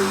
Hey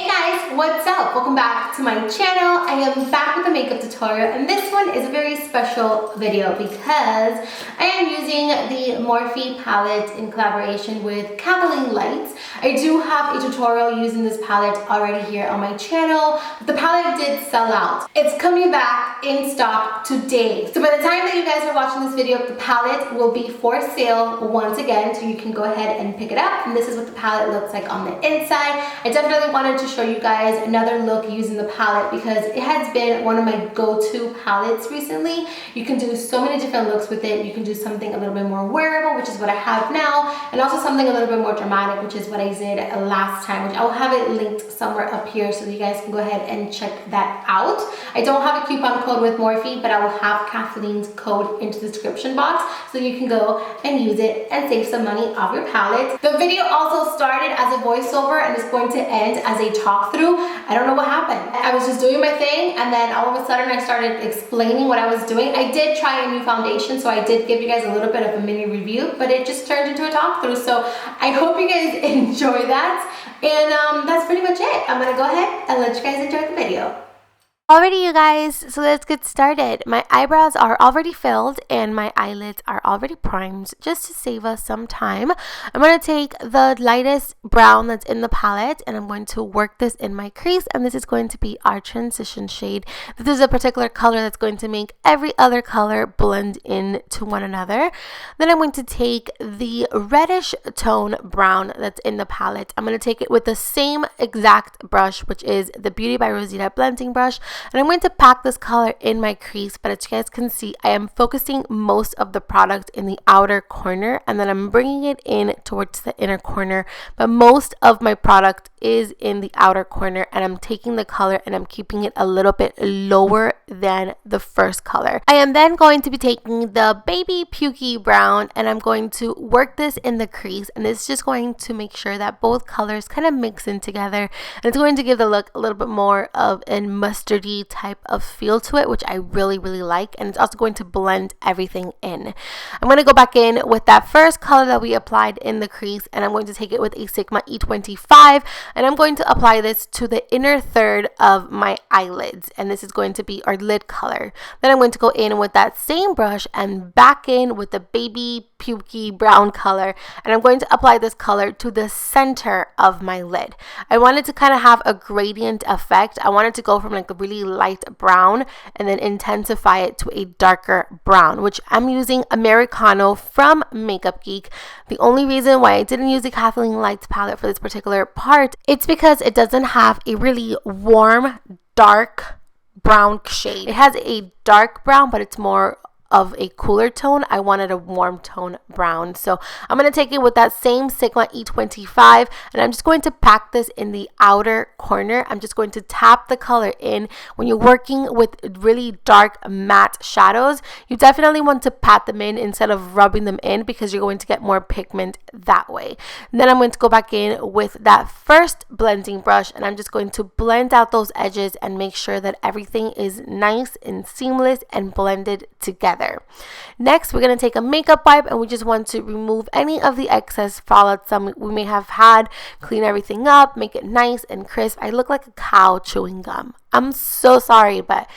guys, what's up? Welcome back to my channel. I am back with a makeup tutorial, and this one is a very special video because I am using the Morphe palette in collaboration with KathleenLights. I do have a tutorial using this palette already here on my channel, but the palette did sell out. It's coming back in stock today. So by the time that you guys are watching this video, the palette will be for sale once again, so you can go ahead and pick it up. And this is what the palette looks like on the inside. I definitely wanted to show you guys another look using the palette because it has been one of my go-to palettes recently. You can do so many different looks with it. You can do something a little bit more wearable, which is what I have now, and also something a little bit more dramatic, which is what I did last time, which I will have it linked somewhere up here so that you guys can go ahead and check that out. I don't have a coupon code with Morphe, but I will have Kathleen's code into the description box so you can go and use it and save some money off your palette. The video also started as a voiceover and is going to end as a talk through. I don't know what happened. I was just doing my thing, and then all of a sudden I started explaining what I was doing. I did try a new foundation, so I did give you guys a little bit of a mini review, but it just turned into a talk through. So I hope you guys enjoy that, and that's pretty much it. I'm gonna go ahead and let you guys enjoy the video. Alrighty, you guys, so let's get started. My eyebrows are already filled and my eyelids are already primed. Just to save us some time, I'm going to take the lightest brown that's in the palette and I'm going to work this in my crease, and this is going to be our transition shade. This is a particular color that's going to make every other color blend into one another. Then I'm going to take the reddish tone brown that's in the palette. I'm going to take it with the same exact brush, which is the Beauty by Rosita blending brush. And I'm going to pack this color in my crease, but as you guys can see, I am focusing most of the product in the outer corner, and then I'm bringing it in towards the inner corner, but most of my product is in the outer corner, and I'm taking the color and I'm keeping it a little bit lower than the first color. I am then going to be taking the baby pukey brown and I'm going to work this in the crease, and it's just going to make sure that both colors kind of mix in together, and it's going to give the look a little bit more of a mustardy type of feel to it, which I really like, and it's also going to blend everything in. I'm going to go back in with that first color that we applied in the crease, and I'm going to take it with a Sigma E25, and I'm going to apply this to the inner third of my eyelids, and this is going to be our lid color. Then I'm going to go in with that same brush and back in with the baby pukey brown color, and I'm going to apply this color to the center of my lid. I wanted to kind of have a gradient effect. I wanted to go from like a really light brown and then intensify it to a darker brown, which I'm using Americano from Makeup Geek. The only reason why I didn't use the KathleenLights palette for this particular part, it's because it doesn't have a really warm, dark brown shade. It has a dark brown, but it's more of a cooler tone. I wanted a warm tone brown, so I'm going to take it with that same Sigma E25, and I'm just going to pack this in the outer corner. I'm just going to tap the color in. When you're working with really dark matte shadows, you definitely want to pat them in instead of rubbing them in, because you're going to get more pigment that way. And then I'm going to go back in with that first blending brush, and I'm just going to blend out those edges and make sure that everything is nice and seamless and blended together. Next, we're going to take a makeup wipe, and we just want to remove any of the excess fallouts we may have had, clean everything up, make it nice and crisp. I look like a cow chewing gum. I'm so sorry, but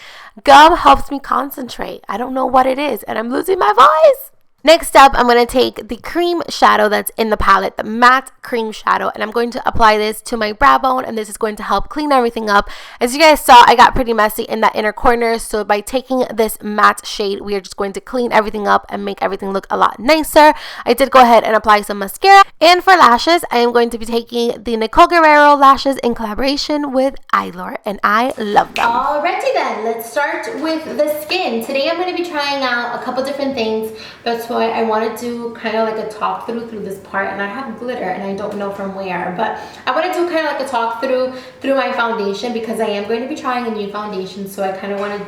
gum helps me concentrate. I don't know what it is, and I'm losing my voice. Next up, I'm going to take the cream shadow that's in the palette, the matte cream shadow, and I'm going to apply this to my brow bone, and this is going to help clean everything up. As you guys saw, I got pretty messy in that inner corner, so by taking this matte shade, we are just going to clean everything up and make everything look a lot nicer. I did go ahead and apply some mascara, and for lashes, I am going to be taking the Nicole Guerriero lashes in collaboration with Eylure, and I love them. Alrighty then, let's start with the skin. Today I'm going to be trying out a couple different things. That's why I wanted to kind of like a talk through this part, and I have glitter and I don't know from where, but I want to do kind of like a talk through my foundation because I am going to be trying a new foundation, so I kind of want to...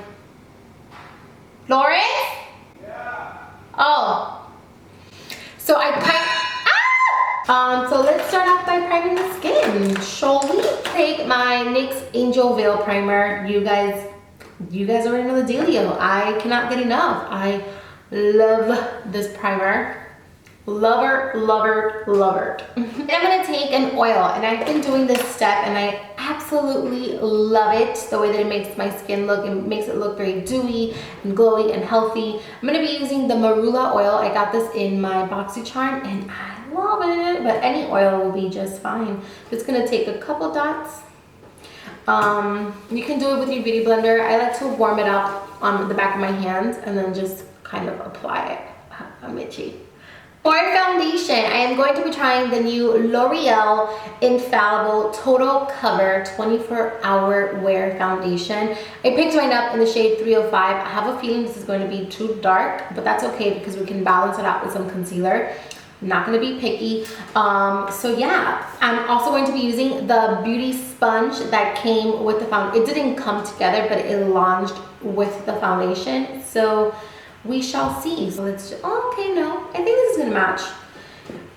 Lawrence? Yeah. Oh. So I kind So let's start off by priming the skin, shall we? Take my NYX Angel Veil Primer. You guys already know the dealio. I cannot get enough. I love this primer. Love her, love her, love her. And I'm gonna take an oil, and I've been doing this step and I absolutely love it. The way that it makes my skin look, it makes it look very dewy and glowy and healthy. I'm gonna be using the Marula oil. I got this in my BoxyCharm and I love it, but any oil will be just fine. Just gonna take a couple dots. You can do it with your beauty blender. I like to warm it up on the back of my hands and then just kind of apply it. I'm itchy. For foundation, I am going to be trying the new Loreal Infallible Total Cover 24-Hour Wear Foundation. I picked mine up in the shade 305. I have a feeling this is going to be too dark, but that's okay because we can balance it out with some concealer. I'm not going to be picky. So yeah, I'm also going to be using the beauty sponge that came with the foundation. It didn't come together, but it launched with the foundation. So we shall see. So let's just, oh, okay, no, I think this is gonna match.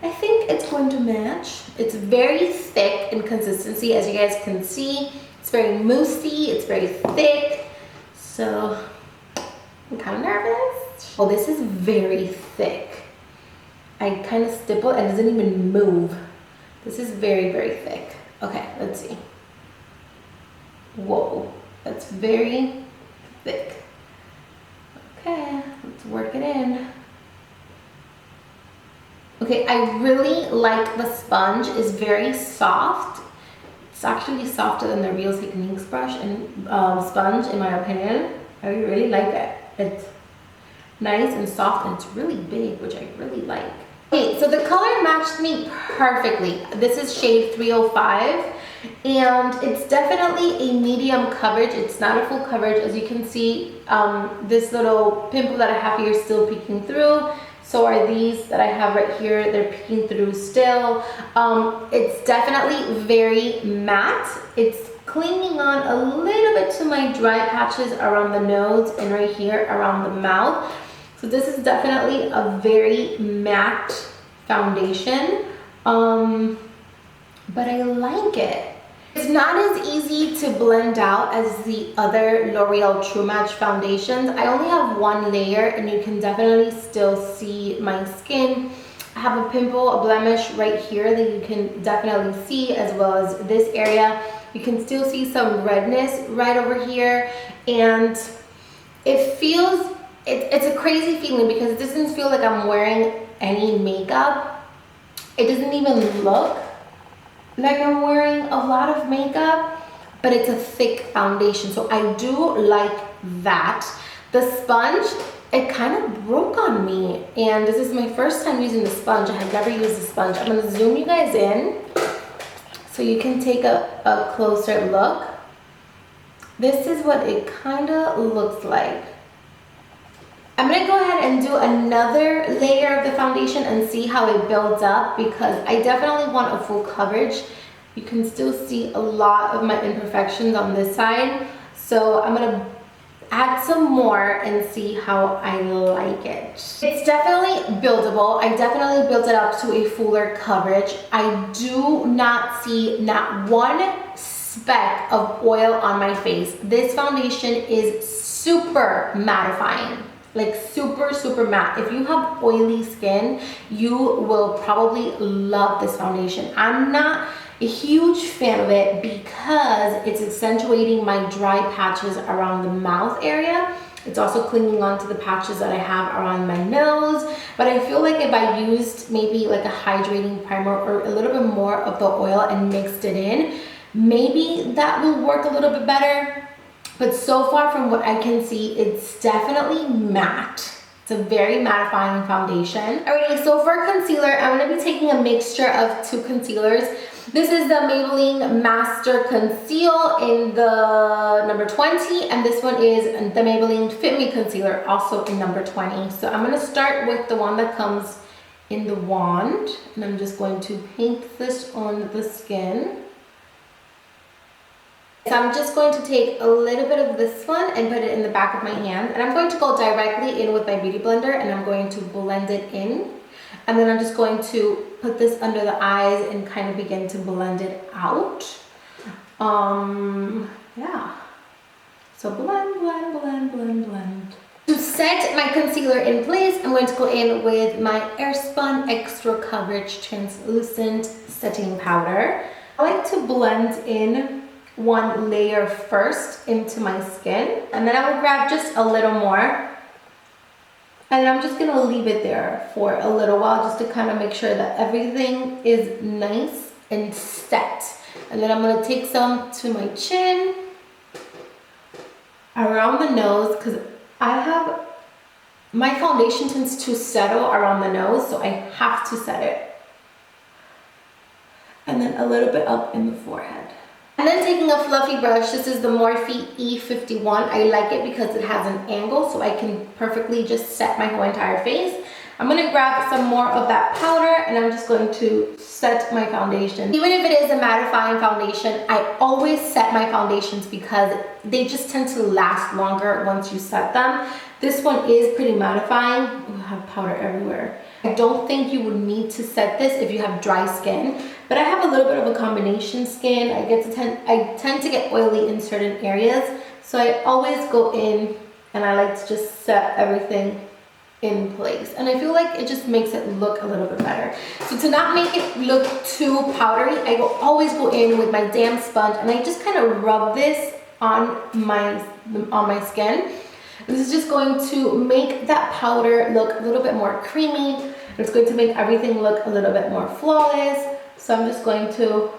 I think it's going to match. It's very thick in consistency, as you guys can see. It's very moussey, it's very thick. So I'm kind of nervous. Oh, this is very thick. I kind of stipple and it doesn't even move. This is very, very thick. Okay, let's see. Whoa, that's very thick. Okay, let's work it in. Okay, I really like the sponge. It's very soft. It's actually softer than the Real Techniques brush and sponge, in my opinion. I really like it. It's nice and soft and it's really big, which I really like. Okay, so the color matched me perfectly. This is shade 305. And it's definitely a medium coverage. It's not a full coverage. As you can see, this little pimple that I have here is still peeking through. So are these that I have right here. They're peeking through still. It's definitely very matte. It's clinging on a little bit to my dry patches around the nose and right here around the mouth. So this is definitely a very matte foundation. But I like it. It's not as easy to blend out as the other L'Oreal True Match foundations. I only have one layer and you can definitely still see my skin. I have a pimple, a blemish right here that you can definitely see, as well as this area. You can still see some redness right over here, and it feels, it's a crazy feeling because it doesn't feel like I'm wearing any makeup. It doesn't even look like I'm wearing a lot of makeup, but it's a thick foundation, so I do like that. The sponge, it kind of broke on me, and this is my first time using the sponge. I have never used the sponge. I'm going to zoom you guys in so you can take a closer look. This is what it kind of looks like. I'm going to go ahead and do another layer of the foundation and see how it builds up, because I definitely want a full coverage. You can still see a lot of my imperfections on this side. So I'm going to add some more and see how I like it. It's definitely buildable. I definitely built it up to a fuller coverage. I do not see not one speck of oil on my face. This foundation is super mattifying. Like super, super matte. If you have oily skin, you will probably love this foundation. I'm not a huge fan of it because it's accentuating my dry patches around the mouth area. It's also clinging on to the patches that I have around my nose. But I feel like if I used maybe like a hydrating primer or a little bit more of the oil and mixed it in, maybe that will work a little bit better. But so far from what I can see, it's definitely matte. It's a very mattifying foundation. Alrighty, so for concealer, I'm going to be taking a mixture of two concealers. This is the Maybelline Master Conceal in the number 20, and this one is the Maybelline Fit Me Concealer, also in number 20. So I'm going to start with the one that comes in the wand, and I'm just going to paint this on the skin. So I'm just going to take a little bit of this one and put it in the back of my hand, and I'm going to go directly in with my beauty blender and I'm going to blend it in, and then I'm just going to put this under the eyes and kind of begin to blend it out. Yeah. So blend, blend, blend, blend, blend. To set my concealer in place, I'm going to go in with my Airspun Extra Coverage Translucent Setting Powder. I like to blend in one layer first into my skin, and then I will grab just a little more. And I'm just gonna leave it there for a little while just to kind of make sure that everything is nice and set. And then I'm gonna take some to my chin, around the nose, because my foundation tends to settle around the nose, so I have to set it. And then a little bit up in the forehead. And then taking a fluffy brush, this is the Morphe E51. I like it because it has an angle, so I can perfectly just set my whole entire face. I'm gonna grab some more of that powder and I'm just going to set my foundation. Even if it is a mattifying foundation, I always set my foundations because they just tend to last longer once you set them. This one is pretty mattifying. Ooh, I have powder everywhere. I don't think you would need to set this if you have dry skin, but I have a little bit of a combination skin. I tend to get oily in certain areas, so I always go in and I like to just set everything in place, and I feel like it just makes it look a little bit better. So to not make it look too powdery, I will always go in with my damp sponge and I just kind of rub this on my skin. This is just going to make that powder look a little bit more creamy. It's going to make everything look a little bit more flawless. So I'm just going to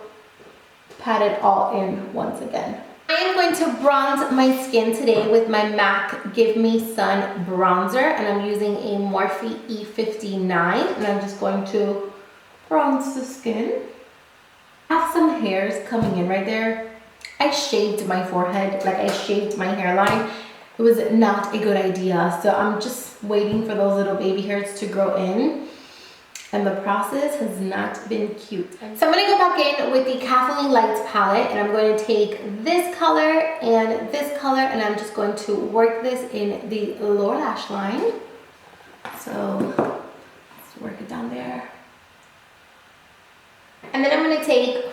pat it all in once again. I am going to bronze my skin today with my MAC Give Me Sun bronzer, and I'm using a Morphe E59, and I'm just going to bronze the skin. I have some hairs coming in right there. I shaved my forehead, like I shaved my hairline. It was not a good idea, so I'm just waiting for those little baby hairs to grow in, and the process has not been cute. So I'm going to go back in with the KathleenLights palette, and I'm going to take this color and this color, and I'm just going to work this in the lower lash line. So let's work it down there. And then I'm going to take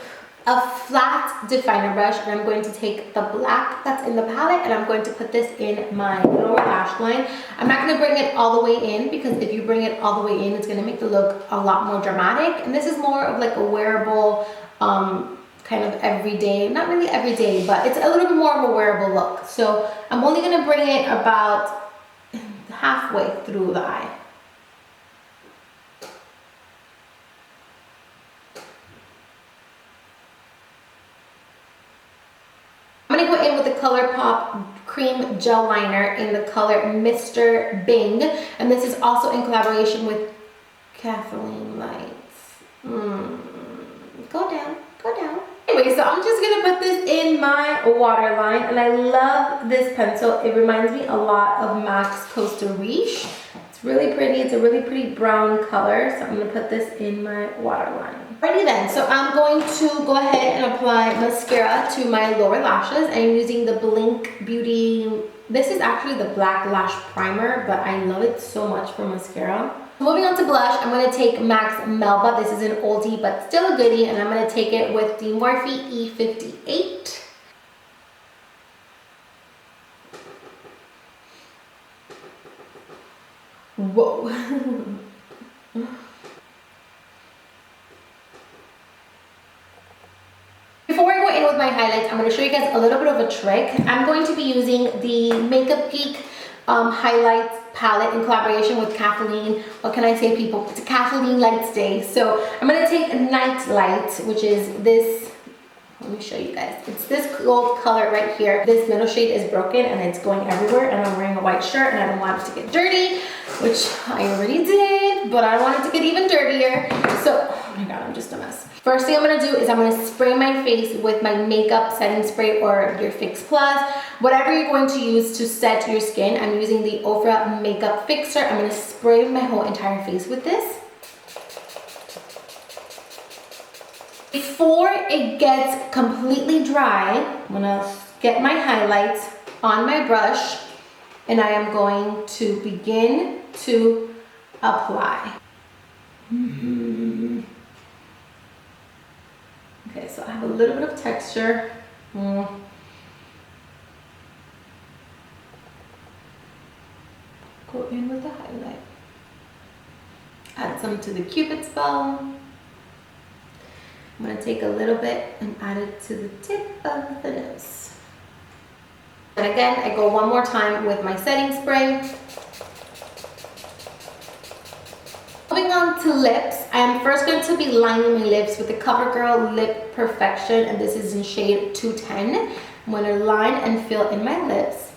a flat definer brush, and I'm going to take the black that's in the palette and I'm going to put this in my lower lash line. I'm not going to bring it all the way in because if you bring it all the way in, it's going to make the look a lot more dramatic. And this is more of like a wearable, kind of everyday, not really everyday, but it's a little bit more of a wearable look. So I'm only going to bring it about halfway through the eye. I'm going to go in with the Colourpop Cream Gel Liner in the color Mr. Bing. And this is also in collaboration with KathleenLights. Go down, go down. Anyway, so I'm just going to put this in my waterline. And I love this pencil. It reminds me a lot of MAC's Costa Riche. It's really pretty. It's a really pretty brown color. So I'm going to put this in my waterline. Alrighty then, so I'm going to go ahead and apply mascara to my lower lashes. I'm using the Blink Beauty. This is actually the Black Lash Primer, but I love it so much for mascara. Moving on to blush, I'm going to take MAC's Melba. This is an oldie, but still a goodie, and I'm going to take it with the Morphe E58. Whoa. Before I go in with my highlights, I'm going to show you guys a little bit of a trick. I'm going to be using the Makeup Geek highlights palette in collaboration with Kathleen. What can I say, people? It's a KathleenLights day. So I'm going to take Night Light, which is this. Let me show you guys. It's this gold color right here. This middle shade is broken and it's going everywhere, and I'm wearing a white shirt and I don't want it to get dirty, which I already did, but I don't want it to get even dirtier. So, oh my god, I'm just a mess. First thing I'm going to do is I'm going to spray my face with my makeup setting spray or your Fix Plus. Whatever you're going to use to set your skin. I'm using the OFRA Makeup Fixer. I'm going to spray my whole entire face with this. Before it gets completely dry, I'm going to get my highlights on my brush and I am going to begin to apply. Okay, so I have a little bit of texture. Go in with the highlight. Add some to the Cupid's bow. I'm gonna take a little bit and add it to the tip of the nose. And again, I go one more time with my setting spray. Moving on to lips, I am first going to be lining my lips with the Covergirl Lip Perfection, and this is in shade 210. I'm going to line and fill in my lips.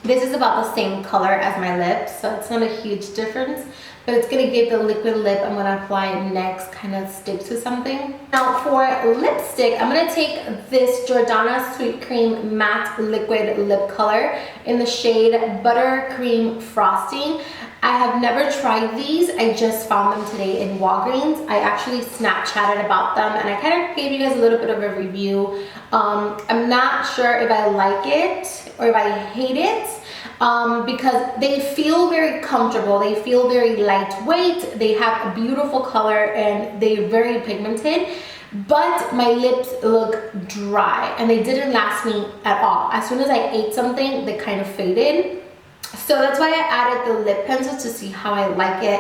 This is about the same color as my lips, so it's not a huge difference, but it's gonna give the liquid lip I'm gonna apply next kind of stick to something. Now for lipstick, I'm gonna take this Jordana Sweet Cream Matte Liquid Lip Color in the shade Buttercream Frosting. I have never tried these, I just found them today in Walgreens. I actually Snapchatted about them and I kind of gave you guys a little bit of a review. I'm not sure if I like it or if I hate it because they feel very comfortable, they feel very lightweight, they have a beautiful color and they're very pigmented, but my lips look dry and they didn't last me at all. As soon as I ate something, they kind of faded. So that's why I added the lip pencil to see how I like it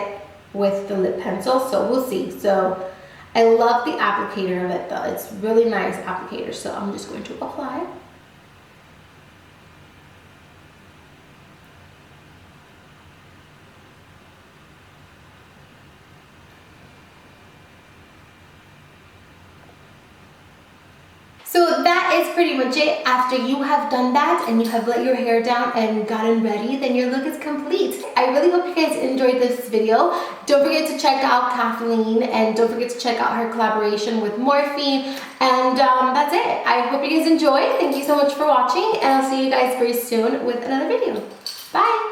with the lip pencil. So we'll see. So I love the applicator of it though. It's really nice applicator. So I'm just going to apply. So that is pretty much it. After you have done that and you have let your hair down and gotten ready, then your look is complete. I really hope you guys enjoyed this video. Don't forget to check out Kathleen and don't forget to check out her collaboration with Morphe. And that's it. I hope you guys enjoyed. Thank you so much for watching and I'll see you guys very soon with another video. Bye!